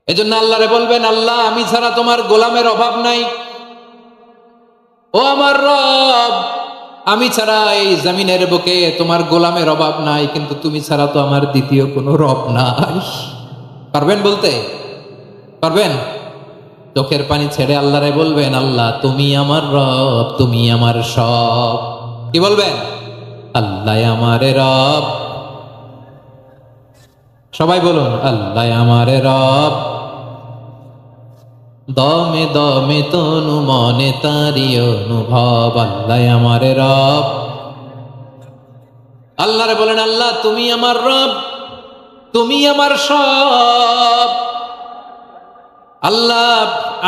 এজন্য আল্লাহরে বলবেন, আল্লাহ আমি ছাড়া তোমার গোলামের অভাব নাই। ও আমার রব, আমি ছাড়া এই জমিনের বুকে তোমার গোলামের অভাব নাই, কিন্তু তুমি ছাড়া তো আমার দ্বিতীয় কোনো রব নাই। পারবেন বলতে? পারবেন? চোখের পানি ছেড়ে আল্লাহরে বলবেন, আল্লাহ তুমি আমার রব, তুমি আমার সব। কি বলবেন? আল্লাহ আমারে রব। সবাই বলুন, আল্লাহ আমারে রব। দমে দমে তনু মনে তারি অনুভব, আল্লাহ আমারে রব। আল্লাহরে বলেন, আল্লাহ তুমি আমার রব, তুমি আমার সব। আল্লাহ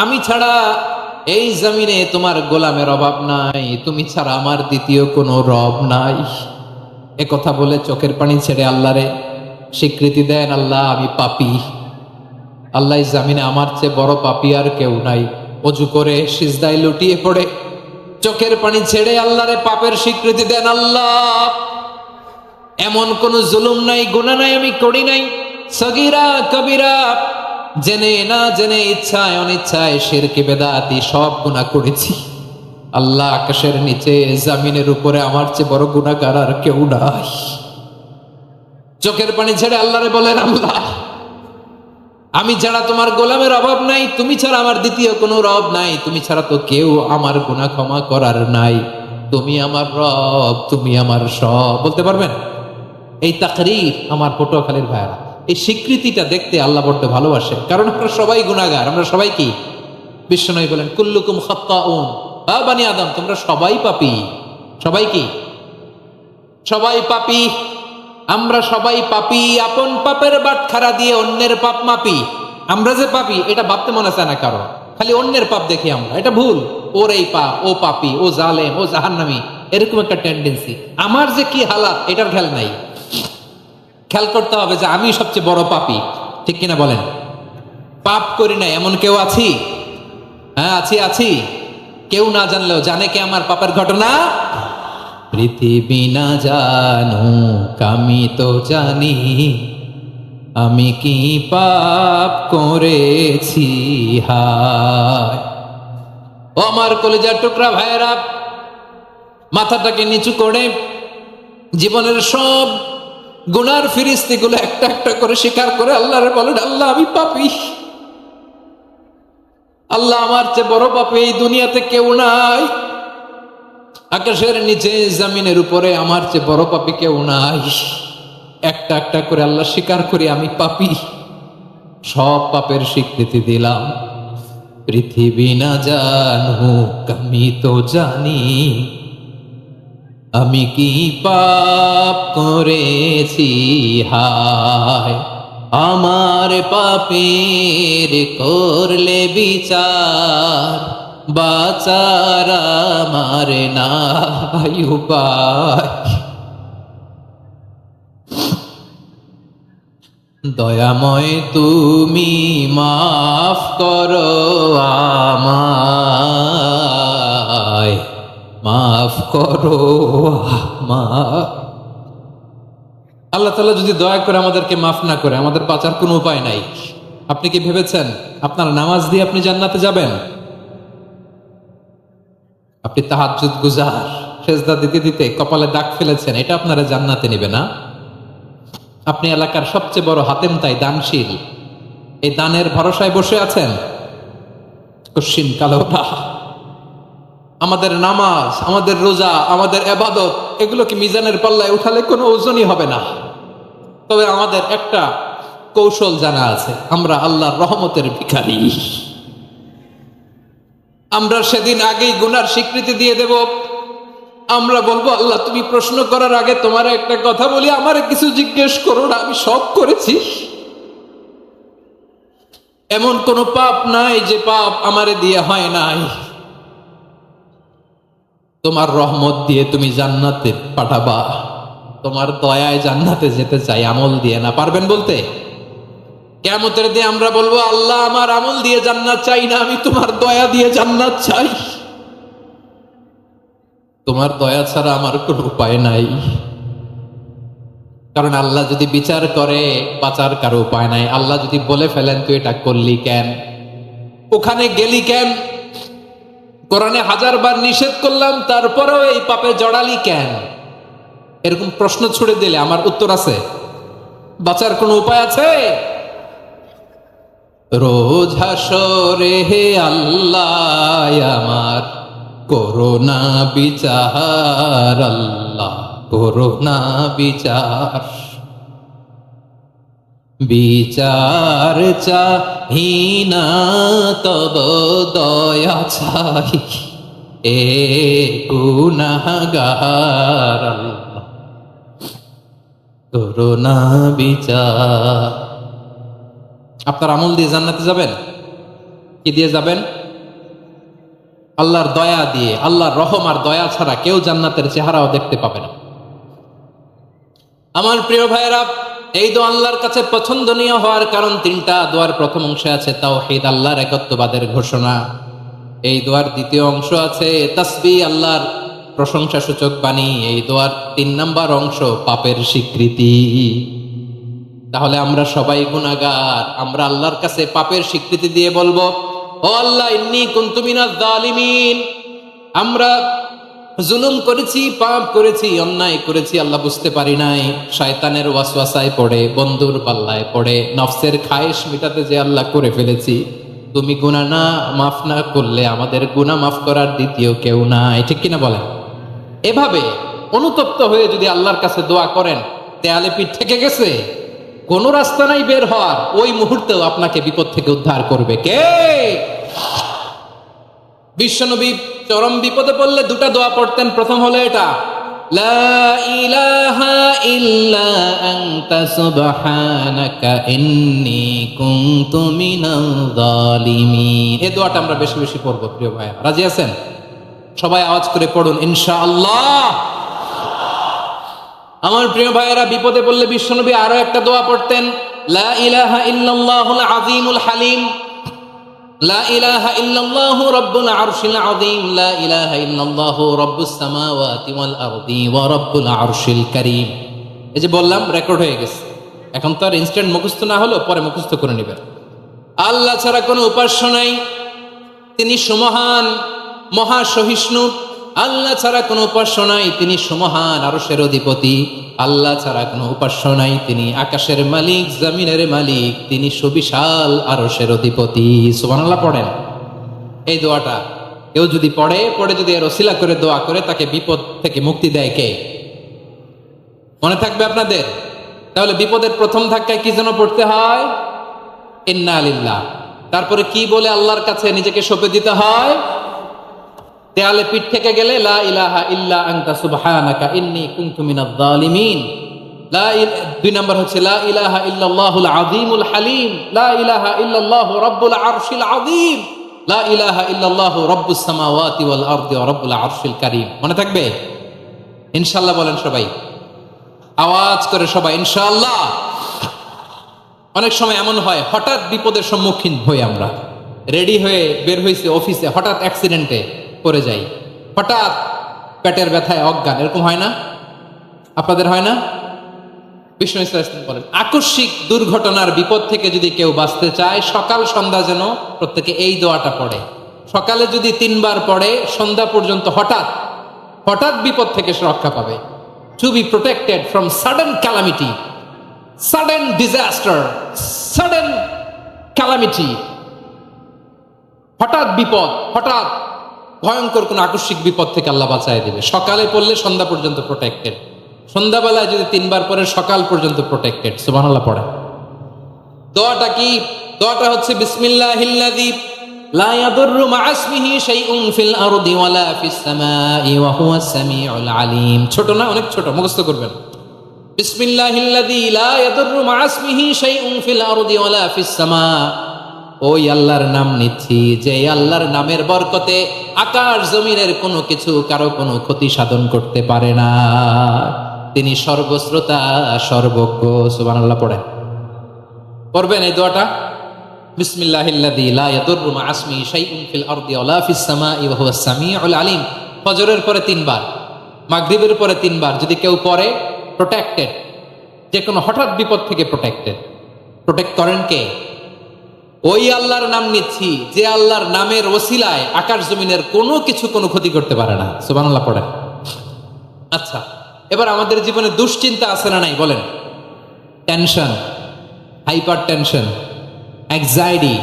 আমি ছাড়া এই জমিনে তোমার গোলামের অভাব নাই, তুমি ছাড়া আমার দ্বিতীয় কোনো রব নাই। এ কথা বলে চোখের পানি ছেড়ে আল্লাহরে স্বীকৃতি দেন, আল্লাহ আমি পাপী। আল্লাহ জামিনে আমার চেয়ে বড় পাপী আর কেউ নাই। অজু করে সিজদায় লুটিয়ে পড়ে চোখের পানি ছেড়ে আল্লাহরে পাপের স্বীকৃতি দেন, আল্লাহ এমন কোন জুলুম নাই, গুনাহ নাই আমি করি নাই, সগীরা কবিরা, জেনে না জেনে, ইচ্ছায় অনিচ্ছায়, শিরকি বেদাতি সব গুনাহ করেছি। আল্লাহ আকাশের নিচে জামিনের উপরে আমার চেয়ে বড় গুনাহগার আর কেউ নাই। চোখের পানি ছেড়ে আল্লাহরে বলেন, আল্লাহ আমি ছাড়া তোমার গোলামের অভাব নাই, তুমি ছাড়া আমার দ্বিতীয় কোনো রব নাই, তুমি ছাড়া তো কেউ আমার গুনাহ ক্ষমা করার নাই, তুমি আমার রব, তুমি আমার সব। বলতে পারবেন? এই তাকরীর আমার পটুয়াখালীর ভাইরা, এই স্বীকৃতিটা দেখতে আল্লাহ বড্ড ভালোবাসে, কারণ আমরা সবাই গুনাহগার। আমরা সবাই কি? বিশ্বনবী বলেন, কুল্লুকুম খাত্তাউন, আ বানি আদম তোমরা সবাই পাপী। সবাই কি? সবাই পাপী। আমরা সবাই পাপী, আপন পাপের বাটখারা দিয়ে অন্যের পাপ মাপি। আমরা যে পাপী এটা ভাবতে মনে চায় না কারো, খালি অন্যের পাপ দেখি আমরা, এটা ভুল। ওর এই পাপ, ও পাপী, ও জালেম, ও জাহান্নামী, এরকম একটা টেন্ডেন্সি। আমার যে কি হালাত এটার খেয়াল নাই। খেয়াল করতে হবে যে আমি সবচেয়ে বড় পাপী, ঠিক কিনা বলেন? পাপ করি না এমন কেউ আছি? হ্যাঁ আছি, আছি। কেউ না জানলেও জানে কে আমার পাপের ঘটনা? পৃথিবী না জানুক আমি তো জানি, আমি কি পাপ করেছি হায়। ও আমার কলিজার টুকরা ভাইয়েরা, মাথাটাকে নিচু করে জীবনের সব গুনার ফিরিস্তিগুলো একটা একটা করে স্বীকার করে আল্লাহরে বলেন, আল্লাহ আমি পাপী। আল্লাহ আমার চেয়ে বড় পাপী এই দুনিয়াতে কেউ নাই। আকাশের নিচে জমিনের উপরে আমার চেয়ে বড় পাপী কেউ নাই। একটা একটা করে আল্লাহ স্বীকার করি আমি পাপী, সব পাপের স্বীকৃতি দিলাম। পৃথিবী না জানুক আমি তো জানি, আমি কি পাপ করেছি হায়। আমার পাপের করলে বিচার, বাঁচার আমার নাই উপায়। দয়াময় তুমি মাফ করো আমায়, মাফ করো আমায়। আল্লাহ তাআলা যদি দয়া করে আমাদেরকে মাফ না করে, আমাদের বাঁচার কোনো উপায় নাই। আপনি কি ভেবেছেন আপনার নামাজ দিয়ে আপনি জান্নাতে যাবেন? আপনি তাহাজ্জুদ গুজার, সেজদা দিতে দিতে কপালে দাগ ফেলেছেন, এটা আপনারা জান্নাতে নিবে না? আপনি এলাকার সবচেয়ে বড় হাতেম তাই দানশীল, এই দানের ভরসায় বসে আছেন, কশিন কালো না। আমাদের নামাজ, আমাদের রোজা, আমাদের ইবাদত, এগুলো কি মিজানের পাল্লায় উঠালে কোনো ওজনই হবে না। তবে আমাদের একটা কৌশল জানা আছে, আমরা আল্লাহর রহমতের ভিখারি। আমরা সেদিন আগেই গুনার স্বীকৃতি দিয়ে দেব। আমরা বলবো, আল্লাহ তুমি প্রশ্ন করার আগে তোমার একটা কথা বলি, আমারে কিছু জিজ্ঞেস করো না, আমি সব করেছি। এমন কোন পাপ নাই যে পাপ আমারে দিয়ে হয় নাই। তোমার রহমত দিয়ে তুমি জান্নাতে পাঠাবা, তোমার দয়ায় জান্নাতে যেতে চাই, আমল দিয়ে না। পারবেন বলতে? কিয়ামতের দিন আমরা বলবো, আল্লাহ আমার আমল দিয়ে জান্নাত চাই না, আমি তোমার দয়া দিয়ে জান্নাত চাই। তোমার দয়া ছাড়া আমার কোনো উপায় নাই। কারণ আল্লাহ যদি বিচার করে বাঁচার কারো উপায় নাই। আল্লাহ যদি বলে ফেলেন তুই এটা করলি কেন, ওখানে গেলি কেন, কোরআনে 1000 বার নিষেধ করলাম তারপরেও এই পাপে জড়ালি কেন, এরকম প্রশ্ন ছুড়ে দিলে আমার উত্তর আছে? বাঁচার কোনো উপায় আছে? রোজ হাসরে হে আল্লাহ আমার করোনা বিচার, আল্লাহ করোনা বিচার, বিচার চাহিনা তব দয়া চাই, এ গুনাহগার আল্লাহ করোনা বিচার। আপনার আমল দিয়ে জান্নাতে যাবেন? কি দিয়ে যাবেন? আল্লাহর দয়া দিয়ে। আল্লাহর রহম আর দয়া ছাড়া কেউ জান্নাতের চেহারাও দেখতে পাবে না। আমার প্রিয় ভাইয়েরা, এই দোয়া আল্লাহর কাছে পছন্দনীয় হওয়ার কারণ 3টা। দোয়ার প্রথম অংশে আছে তাওহীদ, আল্লাহর একত্ববাদের ঘোষণা। এই দোয়ার দ্বিতীয় অংশ আছে তাসবিহ, আল্লাহর প্রশংসা সূচক বাণী। এই দোয়ার 3 নাম্বার অংশ পাপের স্বীকৃতি। তাহলে আমরা সবাই গুনাহগার। আমরা আল্লাহর কাছে পাপের স্বীকৃতি দিয়ে বলবো, ও আল্লাহ ইন্নী কুনতু মিনাজ জালিমিন, আমরা জুলুম করেছি, পাপ করেছি, অন্যায় করেছি, আল্লাহ বুঝতে পারি নাই। শয়তানের ওয়াসওয়াসায় পড়ে, বন্ধুর পাল্লায় পড়ে, নফসের খায়েশ মিটাতে যে আল্লাহ করে ফেলেছি। তুমি গুনাহ না মাফ না করলে আমাদের গুনাহ মাফ করার দ্বিতীয় কেউ নাই। ঠিক কিনা বলেন? এভাবে অনুতপ্ত হয়ে যদি আল্লাহর কাছে দোয়া করেন, দেয়ালে পিঠ থেকে গেছে, কোনো রাস্তা নাই বের হওয়ার, ওই মুহূর্তেও আপনাকে বিপদ থেকে উদ্ধার করবে কে? বিশ্বনবী চরম বিপদে পড়লে 2টা দোয়া পড়তেন। প্রথম হলো এটা, লা ইলাহা ইল্লা আনতা সুবহানাকা ইন্নী কুনতু মিনাল জালিমিন। এই দোয়াটা আমরা বেশি বেশি পড়বো প্রিয় ভাইয়া। রাজি আছেন? সবাই আওয়াজ করে পড়ুন ইনশাআল্লাহ। আমার প্রিয় ভাইয়েরা, বিপদে পড়লে বিশ্বনবী আরো একটা দোয়া পড়তেন, লা ইলাহা ইল্লাল্লাহুল আযীমুল হালিম, লা ইলাহা ইল্লাল্লাহু রাব্বুল আরশিল আযীম, লা ইলাহা ইল্লাল্লাহু রাব্বুস সামাওয়াতি ওয়াল আরদি ওয়া রাব্বুল আরশিল কারীম। এই যে বললাম, রেকর্ড হয়ে গেছে। এখন তো আর ইনস্ট্যান্ট মুখস্থ না হলো, পরে মুখস্থ করে নেবেন। আল্লাহ ছাড়া কোনো উপাস্য নাই, তিনি সুমহান, মহা সহিষ্ণু। আল্লাহ ছাড়া কোনো উপাস্য নাই, তিনি সুমহান, আরশের অধিপতি। আল্লাহ ছাড়া কোনো উপাস্য নাই, তিনি আকাশের মালিক, জমিনের মালিক, তিনি সুবিশাল আরশের অধিপতি। সুবহানাল্লাহ পড়েন। এই দোয়াটা কেউ যদি পড়ে যদি এর ওসিলা করে দোয়া করে, তাকে বিপদ থেকে মুক্তি দেয় কে? মনে থাকবে আপনাদের? তাহলে বিপদের প্রথম ধাক্কায় কি যেন পড়তে হয়? ইন্না লিল্লাহ। তারপরে কি বলে আল্লাহর কাছে নিজেকে সঁপে দিতে হয়? দেয়ালে পিঠ থেকে গেলে লা ইলাহা ইল্লা আনতা সুবহানাকা ইন্নী কুনতু মিনাজ জালিমিন। 2 নাম্বার হচ্ছে লা ইলাহা ইল্লাল্লাহুল আযীমুল হালিম, লা ইলাহা ইল্লাল্লাহু রাব্বুল আরশিল আযীম, লা ইলাহা ইল্লাল্লাহু রাব্বুস সামাওয়াতি ওয়াল আরদি ওয়া রাব্বুল আরশিল কারীম। মনে থাকবে? ইনশাআল্লাহ বলেন সবাই, আওয়াজ করে সবাই ইনশাআল্লাহ। অনেক সময় এমন হয়, হঠাৎ বিপদের সম্মুখীন হই আমরা, রেডি হয়ে বের হইছে অফিসে, হঠাৎ অ্যাক্সিডেন্টে পড়ে যাই, হঠাৎ পেটের ব্যথায় অজ্ঞান। এরকম হয় না? আপনাদের হয় না? বিষ্ণু ইসলাম বলেন, আকস্মিক দুর্ঘটনার বিপদ থেকে যদি কেউ বাঁচতে চায়, সকাল সন্ধ্যা যেন প্রত্যেকে এই দোয়াটা পড়ে। সকালে যদি 3 বার পড়ে, সন্ধ্যা পর্যন্ত হঠাৎ হঠাৎ বিপদ থেকে সে রক্ষা পাবে। To be protected from sudden calamity, sudden disaster, sudden calamity. হঠাৎ বিপদ, হঠাৎ ভয়ঙ্কর কোন আকস্মিক বিপদ থেকে আল্লাহ বাঁচায় দেবে। সকালে পড়লে সন্ধ্যা পর্যন্ত প্রোটেক্টেড, সন্ধ্যাবেলায় যদি 3 বার পরে সকাল পর্যন্ত প্রোটেক্টেড। সুবহানাল্লাহ পড়ে। দোয়াটা কি? দোয়াটা হচ্ছে বিসমিল্লাহিল্লাযী লা ইয়াদুররু মা ইসমিহি শাইউন ফিল আরদি ওয়ালা ফিস সামাই ওয়া হুয়াস সামিউল আলিম। ছোট না? অনেক ছোট, মুখস্থ করবেন। বিসমিল্লাহিল্লাযী লা ইয়াদুররু মা ইসমিহি শাইউন ফিল আরদি ওয়ালা ফিস সামা। ওই আল্লাহর নাম নিচ্ছি যে আল্লাহর নামের বরকতে আকাশ জমিনের কোনো কিছু কারো কোনো ক্ষতি সাধন করতে পারে না। তিনি সর্বশ্রোতা, সর্বজ্ঞ। সুবহানাল্লাহ পড়েন। পড়বেন এই দোয়াটা, বিসমিল্লাহিল্লাযী লা ইয়াদুররু মা ইসমিহি শাইউন ফিল আরদি ওয়ালা ফিস সামাই ওয়া হুয়াস সামিউল আলিম। ফজরের পরে 3 বার, মাগরিবের পরে 3 বার যদি কেউ পড়ে, প্রোটেক্টেড। যে কোনো হঠাৎ বিপদ থেকে প্রোটেক্ট করেন কে? ওই আল্লাহর নাম নিচ্ছি যে আল্লাহর নামের ওসিলায় আকাশ জমিনের কোনো কিছু কোনো ক্ষতি করতে পারে না। সুবহানাল্লাহ পড়েন। আচ্ছা, এবার আমাদের জীবনে দুশ্চিন্তা আছে না নাই বলেন? Tension, hyper tension, anxiety,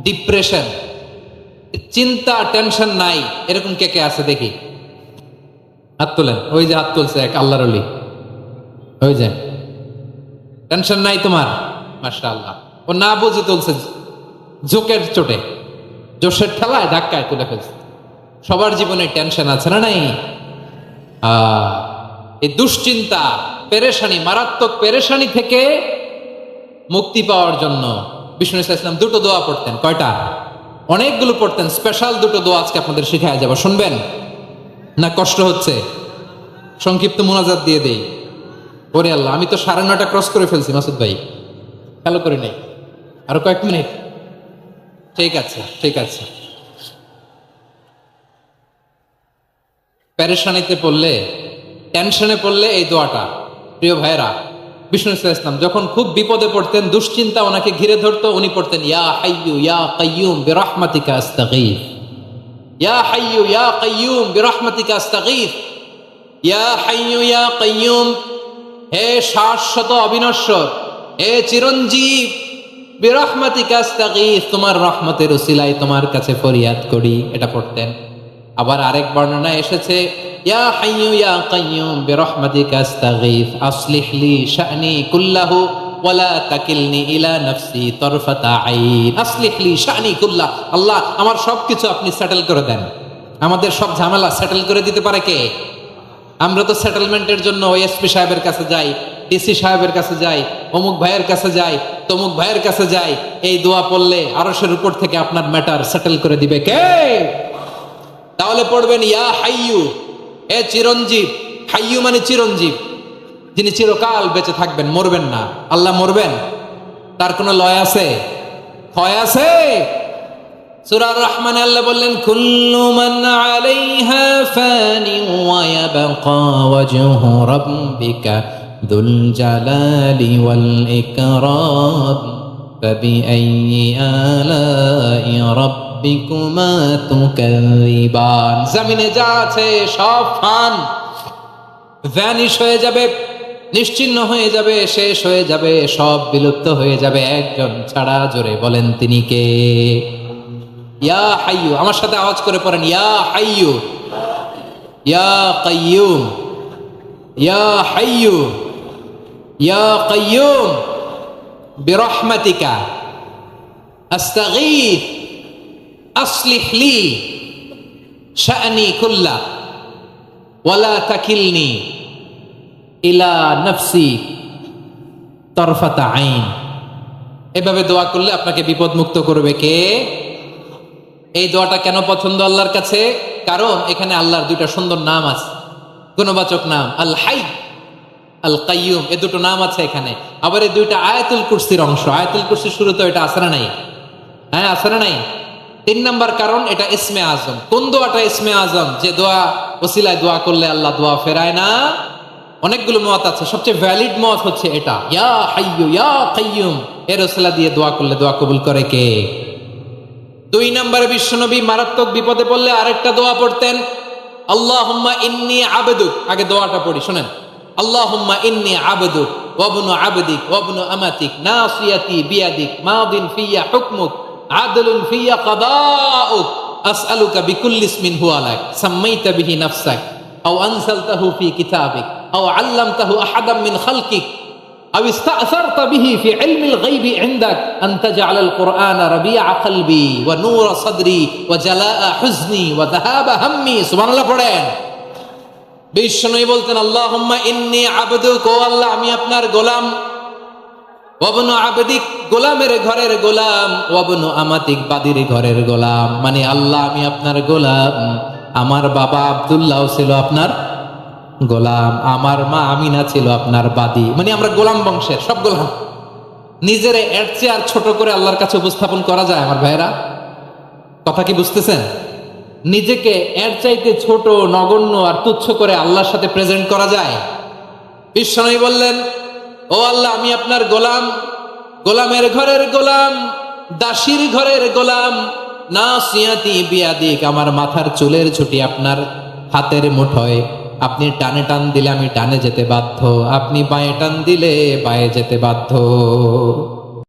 depression, চিন্তা টেনশন নাই এরকম কে কে আছে দেখি, হাত তোলেন। ওই যে হাত তুলছে এক আল্লাহর ওলি, ওই যে টেনশন নাই তোমার, মাশাআল্লাহ। ও না বুঝে তুলছে, জোকের চোটে, জোশের ঠেলায় ধাক্কায় তুলে ফেলছে। সবার জীবনে টেনশন আছে না নাই? এই দুশ্চিন্তা, পেরেশানি, মারাত্মক পেরেশানি থেকে মুক্তি পাওয়ার জন্য বিষ্ণু ইসলাম দুটো দোয়া পড়তেন। কয়টা? অনেকগুলো পড়তেন। স্পেশাল দুটো দোয়া আজকে আপনাদের শিখায় যাব, শুনবেন না? কষ্ট হচ্ছে? সংক্ষিপ্ত মুনাজাত দিয়ে দেই। ওরে আল্লাহ, আমি তো 9:30 ক্রস করে ফেলছি মাসুদ ভাই, খেয়াল করি নাই। আরো কয়েক মিনিট? ঠিক আছে, ঠিক আছে। পেরেশানিতে পড়লে, টেনশনে পড়লে এই দোয়াটা, প্রিয় ভাইরা, বিষ্ণু ইসলাম যখন খুব বিপদে পড়তেন, দুশ্চিন্তা ওনাকে ঘিরে ধরতো, উনি পড়তেন ইয়া হাইয়ু ইয়া কাইয়ুম বিরহমাতিকা আস্তাগীথ, ইয়া হাইয়ু ইয়া কাইয়ুম বিরহমাতিকা আস্তাগীথ, ইয়া হাইয়ু ইয়া কাইয়ুম, হে শাশ্বত অবিনশ্বর, হে চিরঞ্জীব, বিরহমাতিকা আস্তাগীথ, তোমার রহমতের উসিলায় তোমার কাছে ফরিয়াদ করি। এটা পড়তেন। আবার আরেক বর্ণনায় এসেছে ইয়া হাইয়ু ইয়া কাইয়ুম বিরহমাতিকা আস্তাগীথ আসলিহ লি শা'নি কুল্লাহু ওয়ালা তাকিলনি ইলা নাফসি তারফাতা আইন। আসলিহ লি শা'নি কুল্লাহ, আল্লাহ আমার সবকিছু আপনি সেটেল করে দেন। আমাদের সব ঝামেলা সেটেল করে দিতে পারে কে? আমরা তো সেটেলমেন্টের জন্য ওএসপি সাহেবের কাছে যাই, ডিসি সাহেবের কাছে যাই, অমুক ভাইয়ের কাছে যাই, তমুক ভাইয়ের কাছে যাই। এই দোয়া পড়লে আরশের উপর থেকে আপনার ম্যাটার সেটেল করে দিবে কে? তাহলে পড়বেন ইয়া হাইয়ু, এ চিরঞ্জীব। হাইয়ু মানে চিরঞ্জীব, যিনি চিরকাল বেঁচে থাকবেন, মরবেন না। আল্লাহ মরবেন? তার কোনো লয় আছে? ক্ষয় আছে? সূরা আর-রহমানে আল্লাহ বললেন কুল্লু মান আলাইহা ফানি ওয়া ইয়াবকা ওয়াজহু রাব্বিকা যুল জালালি ওয়াল ইকরাম ফাবিআইয়ি আলাই রাব্বিকুমা তুকাযিবান। জমিনে যা আছে সব ভ্যানিশ হয়ে যাবে, নিশ্চিহ্ন হয়ে যাবে, শেষ হয়ে যাবে, সব বিলুপ্ত হয়ে যাবে, একজন ছাড়া। জোরে বলেন তিনি কে? ইয়া হাইয়ু, আমার সাথে আওয়াজ করে পড়েন ইয়া হাইয়ু ইয়া কাইয়ুম ইয়া হাইয়ু ইয়া কাইয়ুম বিরহমাতিকা আস্তাগীথ আসলিহ লি শা'নি কুল্লাহ ওয়ালা তাকিলনি ইলা নাফসি তারফাতা আইন। এভাবে দোয়া করলে আপনাকে বিপদ মুক্ত করবে কে? এই দোয়াটা কেন পছন্দ আল্লাহর কাছে? কারণ এখানে আল্লাহর দুইটা সুন্দর নাম আছে, গুণবাচক নাম, আল হাই, আল কাইয়ুম, এই দুটো নাম আছে এখানে। আবার এই দুইটা আয়াতুল কুরসির অংশ। আয়াতুল কুরসির শুরুতে এটা আছে না নাই? হ্যাঁ, আছে না নাই? 3 নাম্বার কারণ, এটা ইসমে আজম। কোন দোয়াটা ইসমে আজম? যে দোয়া ওসিলায় দোয়া করলে আল্লাহ দোয়া ফেরায় না। অনেকগুলো মত আছে, সবচেয়ে ভ্যালিড মত হচ্ছে এটা, ইয়া হাইয়ু ইয়া কাইয়ুম, এর ওসিলা দিয়ে দোয়া করলে দোয়া কবুল করে কে? 2 নম্বরে বিশ্বনবী মারাত্মক বিপদে পড়লে আরেকটা দোয়া পড়তেন, আল্লাহুম্মা ইন্নী আবদুক। আগে দোয়াটা পড়ি, শুনেন। আল্লাহুম্মা ইন্নী আবদুক ওয়া ইবনু আবদিক ওয়া ইবনু আমাতিক নাসিয়াতি বিয়াদিক মাদিন ফিয়া হুকমুক আদলুন ফিয়া কাদাউক আসআলুকা বিকুল্লি ইসমিন হুয়া লাক সাম্মাইতা বিহি নাফসাক আও আনসালতাহু ফি কিতাবিক আও আল্লামতাহু আহাদাম মিন খালকিক أو استأثرت به في علم الغيب عندك أن تجعل القرآن ربيع قلبي ونور صدري وجلاء حزني وذهاب همي। سبحان الله পড়েন। বিশ্বনবী বলতেন আল্লাহুম্মা ইন্নী আবদুক, ও আল্লাহ আমি আপনার গোলাম, ওয়াবনু আবদিক, গোলামের ঘরের গোলাম, ওয়াবনু আমাতিক, বাদির ঘরের গোলাম। মানে আল্লাহ আমি আপনার গোলাম, আমার বাবা আব্দুল্লাহ ছিল আপনার গোলাম, আমার মা আমিনা ছিল আপনার বাদী। মানে আমরা গোলাম বংশের, সব গোলাম। নিজের এর চেয়ে আর ছোট করে আল্লাহর কাছে উপস্থাপন করা যায় আমার ভাইরা? কথা কি বুঝতেছেন? নিজেকে এর চাইতে ছোট, নগণ্য আর তুচ্ছ করে আল্লাহর সাথে প্রেজেন্ট করা যায়? বিশ্বনবী বললেন ও আল্লাহ, আমি আপনার গোলাম, গোলামের ঘরের গোলাম, দাসীর ঘরের গোলাম। নাসিয়াতি বিয়াদিক, আমার মাথার চুলের ছুটি আপনার হাতের মুঠোয়। আপনি টানে টান দিলে আমি টানে যেতে বাধ্য, আপনি বাঁয়ে টান দিলে বাঁয়ে যেতে বাধ্য।